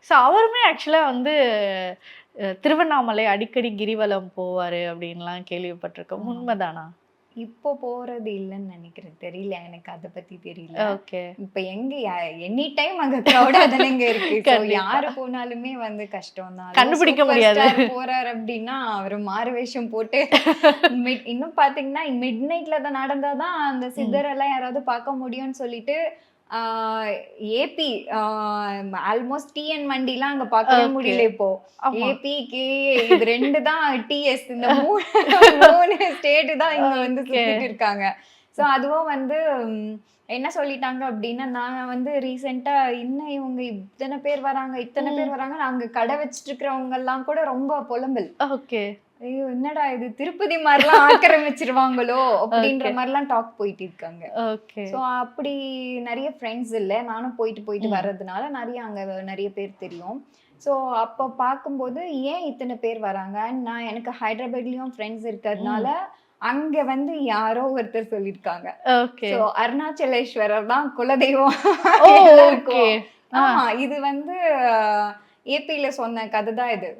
So அவருமே ஆக்சுவலா வந்து திருவண்ணாமலை அடிக்கடி கிரிவலம் போவாரு அப்படின்லாம் கேள்விப்பட்டிருக்கோம். உண்மைதானா? இப்போ போறது இல்லைன்னு நினைக்கிறேன். தெரியல, எனக்கு அதை பத்தி தெரியல. ஓகே. இப்ப எங்க எனி டைம் அங்க கிரௌடா தானேங்க இருக்கு. ஸோ யாரு போனாலுமே வந்து கஷ்டம் தான். கண்டுபிடிக்க முடியாது. போறாரு அப்படின்னா அவரு மாறு வேஷம் போட்டு இன்னும் பாத்தீங்கன்னா மிட் நைட்ல தான் நடந்தாதான் அந்த சித்தர் எல்லாம் யாராவது பார்க்க முடியும்னு சொல்லிட்டு ஏபி ஆல்மோஸ்ட் டிஎன் வண்டிலாம் அங்க பார்க்கவே முடியல. இப்போ ஏபி கே இது 2 தான் டிஎஸ், இந்த 3 ஸ்டேட் தான் இங்க வந்து சுத்திட்டு இருக்காங்க. ஸோ அதுவும் வந்து என்ன சொல்லிட்டாங்க அப்படின்னா, நான் வந்து ரீசெண்டா இன்னும் இவங்க இத்தனை பேர் வராங்க அங்க கடை வச்சிட்டு இருக்கிறவங்க எல்லாம் கூட ரொம்ப புலம்பல். ஓகே. ஐயோ என்னடா இது திருப்பதி மாதிரிலாம் ஆக்கிரமிச்சிருவாங்களோ அப்படின்ற மாதிரிலாம் டாக் போயிட்டு இருக்காங்க. ஓகே. ஸோ அப்படி நிறைய ஃப்ரெண்ட்ஸ் இல்லை, நானும் போயிட்டு வர்றதுனால நிறைய பேர் தெரியும். ஸோ அப்போ பார்க்கும்போது ஏன் இத்தனை பேர் வராங்க, நான் எனக்கு ஹைதராபாத்லயும் ஃப்ரெண்ட்ஸ் இருக்கிறதுனால அங்க வந்து யாரோ ஒருத்தர் சொல்லியிருக்காங்க. ஸோ அருணாச்சலேஸ்வரர் தான் குலதெய்வம் எல்லாருக்கும். இது வந்து ஏபில சொன்ன கதை தான் இது.